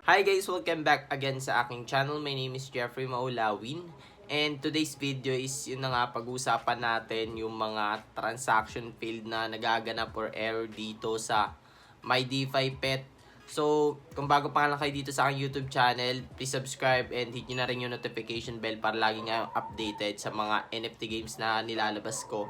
Hi guys! Welcome back again sa aking channel. My name is Jeefrey Maulawin. And today's video is yun na nga, pag-usapan natin yung mga transaction failed na nagaganap or error dito sa My Defi Pet. So, kung bago pa lang kayo dito sa aking YouTube channel, please subscribe and hit nyo na rin yung notification bell para lagi nga updated sa mga NFT games na nilalabas ko.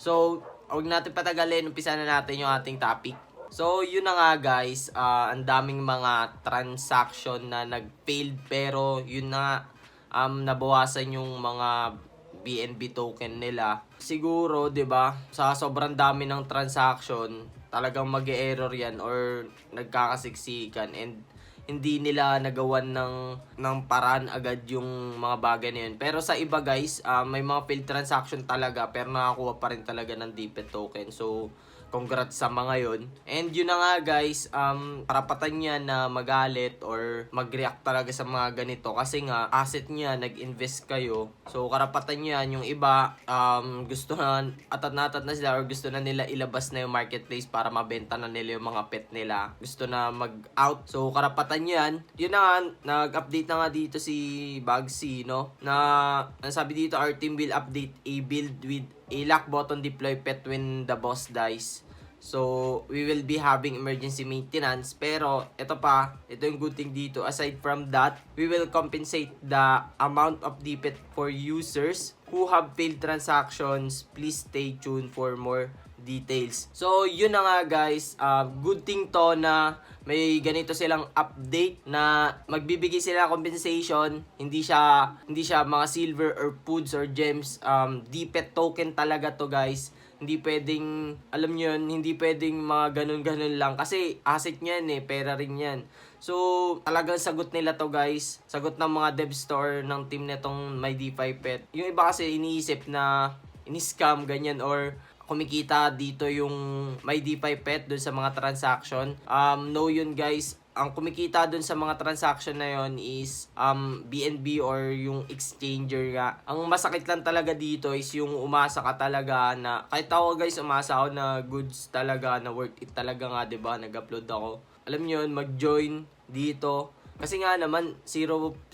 So, huwag natin patagalin. Umpisa na natin yung ating topic. So, yun na nga guys, ang daming mga transaction na nag-failed pero yun na nabawasan yung mga BNB token nila. Siguro, 'di ba? Sa sobrang dami ng transaction, talagang mag-e-error 'yan or nagkakasiksikan and hindi nila nagawan ng paraan agad yung mga bagay na yun. Pero sa iba guys, may mga failed transaction talaga pero nakakuha pa rin talaga ng DP token. So, congrats sa mga yun. And yun na nga guys, karapatan niya na magalit or mag-react talaga sa mga ganito kasi nga asset niya, nag-invest kayo. So karapatan niya. Yung iba gusto na atat na sila or gusto na nila ilabas na yung marketplace para mabenta na nila yung mga pet nila. Gusto na mag-out. So karapatan yan. Yun na nga, nag-update na nga dito si Bugsy, no? Na sabi dito, our team will update a build with a lock button deploy pet when the boss dies. So, we will be having emergency maintenance. Pero, ito yung good thing dito. Aside from that, we will compensate the amount of the pet for users who have failed transactions. Please stay tuned for more details. So, yun na nga guys. Good thing to na may ganito silang update na magbibigay sila compensation. Hindi siya mga silver or foods or gems. DPET token talaga to guys. Hindi pwedeng, alam nyo yun, hindi pwedeng mga ganun-ganun lang. Kasi asset niyan pera rin yan. So, talagang sagot nila to guys. Sagot ng mga dev store ng team netong My DeFi Pet. Yung iba kasi iniisip na ini-scam, ganyan, or kumikita dito yung My DeFi Pet dun sa mga transaction. No yun guys. Ang kumikita dun sa mga transaction na yon is BNB or yung exchanger nga. Ang masakit lang talaga dito is yung umasa ka talaga na, kahit ako guys, umasa ako na goods talaga, na worth it talaga nga, 'di ba? Nag-upload ako. Alam niyo yun, mag-join dito. Kasi nga naman, 0.001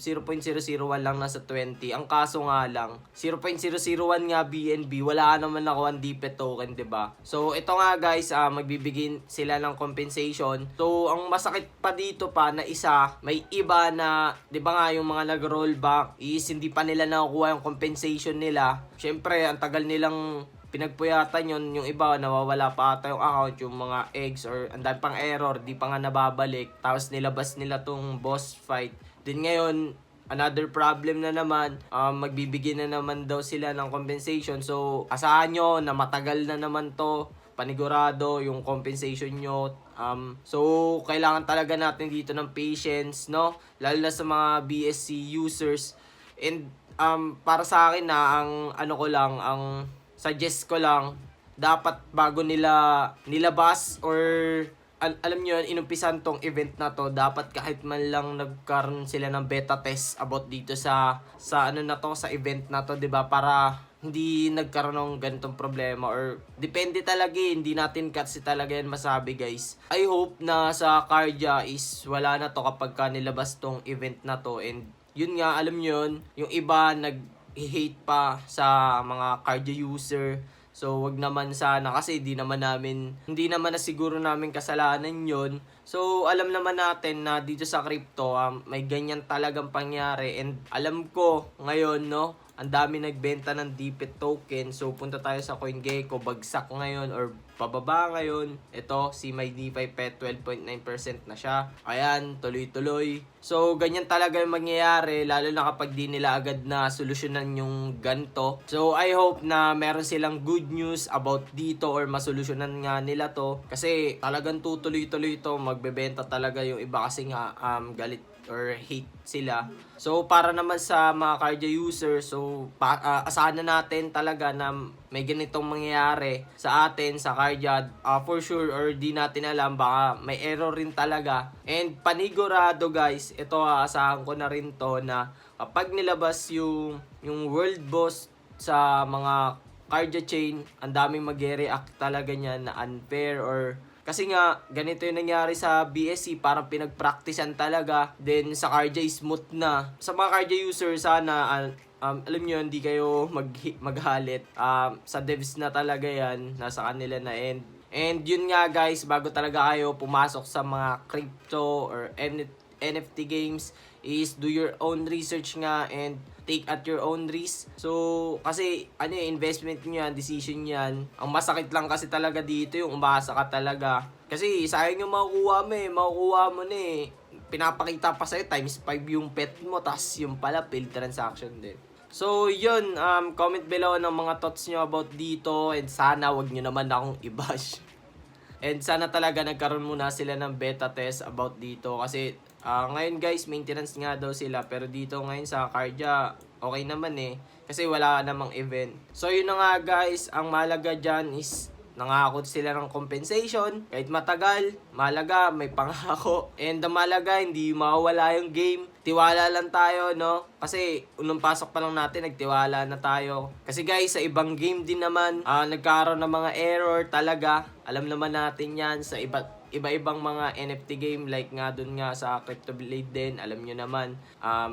lang nasa 20. Ang kaso nga lang, 0.001 nga BNB, wala naman ako ang DP token, 'di ba? So, ito nga guys, magbibigay sila ng compensation. So, ang masakit pa dito pa na isa, may iba na, 'di ba nga yung mga nag-rollback is hindi pa nila nakukuha yung compensation nila. Syempre, ang tagal nilang pinagpuyatan yun, yung iba nawawala pa ata yung account, yung mga eggs or andang pang error, di pa nga nababalik, tapos nilabas nila tong boss fight. Din ngayon, another problem na naman, magbibigay na naman daw sila ng compensation. So, asahan nyo na matagal na naman to, panigurado yung compensation nyo. So, kailangan talaga natin dito ng patience, no? Lalo na sa mga BSC users. And, para sa akin na, ang suggest ko lang, dapat bago nila nilabas or alam nyo yun, inumpisan tong event na to, dapat kahit man lang nagkaroon sila ng beta test about dito sa sa event na to, 'di ba? Para hindi nagkaroon ng ganitong problema or depende talaga, hindi natin kasi talaga yan masabi guys. I hope na sa Cardia is wala na to kapag ka nilabas tong event na to. And yun nga, alam nyo yun, yung iba hate pa sa mga cardio user. So, wag naman sana kasi hindi naman na siguro namin kasalanan yon. So, alam naman natin na dito sa crypto, may ganyan talagang pangyari. And alam ko ngayon, no, ang dami nagbenta ng DP token. So, punta tayo sa CoinGecko, bagsak ngayon or pababa ngayon. Ito, si My DeFi Pet, 12.9% na siya. Ayan, tuloy-tuloy. So, ganyan talaga yung mangyayari, lalo na kapag di nila agad na solusyonan yung ganto. So, I hope na meron silang good news about dito or masolusyonan nga nila to. Kasi talagang tutuloy-tuloy to, magbebenta talaga yung iba kasi nga galit or hate sila. So, para naman sa mga cardio user, so, asahan na natin talaga na may ganitong mangyayari sa atin, sa cardio. For sure, or di natin alam, baka may error rin talaga. And panigurado guys, ito asahan ko na rin to na kapag nilabas yung world boss sa mga cardio chain, ang daming mag-react talaga niya na unfair or Kasi nga, ganito yung nangyari sa BSC, parang pinag-practicean talaga. Then, sa Karja, smooth na. Sa mga Karja user, sana, alam nyo, hindi kayo maghalit. Sa devs na talaga yan, nasa kanila na end. And yun nga guys, bago talaga kayo pumasok sa mga crypto or NFT games, is do your own research nga and take at your own risk. So, kasi investment nyo yan, decision yan. Ang masakit lang kasi talaga dito yung umasa ka talaga. Kasi sayang yung makukuha mo na eh. Pinapakita pa sa'yo times 5 yung pet mo, tas yung pala failed transaction din. So, yun, comment below ng mga thoughts nyo about dito, and sana wag nyo naman akong i-bash. And sana talaga nagkaroon muna sila ng beta test about dito kasi ngayon guys, maintenance nga daw sila, pero dito ngayon sa Karja, okay naman eh. Kasi wala namang event. So yun na nga guys, ang mahalaga dyan is nangako sila ng compensation. Kahit matagal, mahalaga, may pangako. And ang mahalaga, hindi mawawala yung game. Tiwala lang tayo, no? Kasi unang pasok pa lang natin, nagtiwala na tayo. Kasi guys, sa ibang game din naman, nagkaroon ng mga error talaga. Alam naman natin yan sa iba-ibang mga NFT game, like nga dun nga sa Crypto Blade din, alam nyo naman,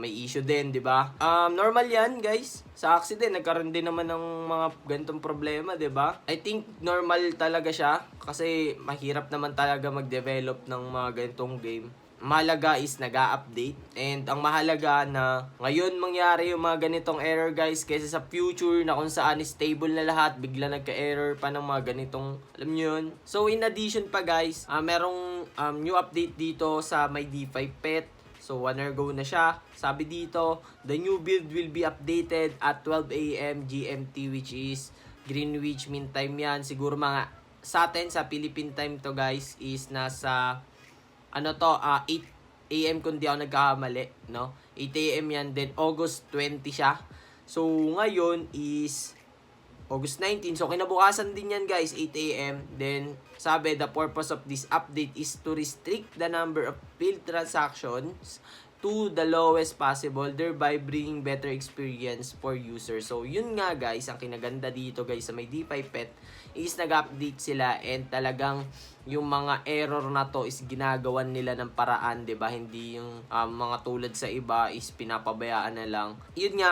may issue din, di ba? Normal yan guys. Sa Axie din, nagkaroon din naman ng mga ganitong problema, di ba? I think normal talaga siya kasi mahirap naman talaga mag-develop ng mga ganitong game. Mahalaga is nag-a-update, and ang mahalaga na ngayon mangyari yung mga ganitong error guys, kaysa sa future na kung saan stable na lahat, bigla nagka-error pa ng mga ganitong, alam nyo yun. So in addition pa guys, merong new update dito sa my Defi pet. So 1 hour ago na siya. Sabi dito, the new build will be updated at 12 AM GMT, which is Greenwich Mean Time yan. Siguro mga sa atin sa Philippine time to guys is nasa 8 AM kung di ako nagkakamali, no? 8 AM yan, then August 20 siya. So, ngayon is August 19. So, kinabukasan din yan guys, 8 AM. Then, sabi, the purpose of this update is to restrict the number of failed transactions to the lowest possible, thereby bringing better experience for users. So, yun nga guys, ang kinaganda dito guys sa may Defi pet is nag-update sila, and talagang yung mga error na to is ginagawan nila ng paraan, 'di ba? Hindi yung mga tulad sa iba is pinapabayaan na lang. Yun nga,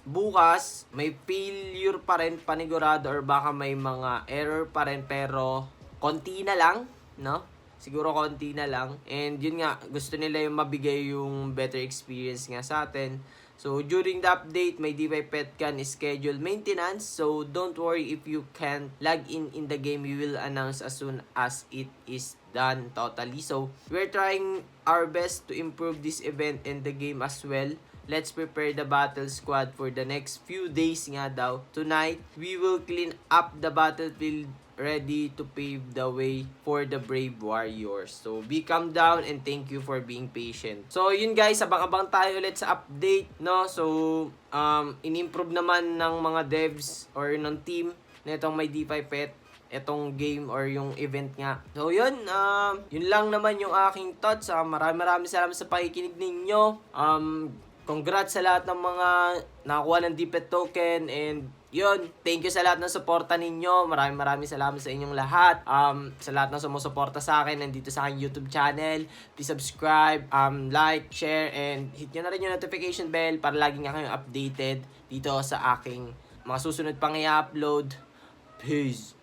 bukas may failure pa rin panigurado, or baka may mga error pa rin, pero konti na lang, no? Siguro konti na lang. And yun nga, gusto nila yung mabigay yung better experience nga sa atin. So, during the update, my Defi pet can schedule maintenance. So, don't worry if you can't log in the game. We will announce as soon as it is done totally. So, we're trying our best to improve this event and the game as well. Let's prepare the battle squad for the next few days nga daw. Tonight, we will clean up the battlefield, ready to pave the way for the brave warriors. So, be calm down and thank you for being patient. So, yun guys, abang-abang tayo ulit sa update, no? So, in-improve naman ng mga devs or ng team na itong may Defi pet, itong game or yung event nga. So, yun lang naman yung aking thoughts. Maraming salamat sa pakikinig ninyo. Congrats sa lahat ng mga nakakuha ng Defi token, and yun, thank you sa lahat ng suporta ninyo. Maraming salamat sa inyong lahat. Sa lahat ng sumusuporta sa akin nandito sa aking YouTube channel. Please subscribe, like, share, and hit nyo na rin yung notification bell para lagi nga kayong updated dito sa aking mga susunod pang i-upload. Peace!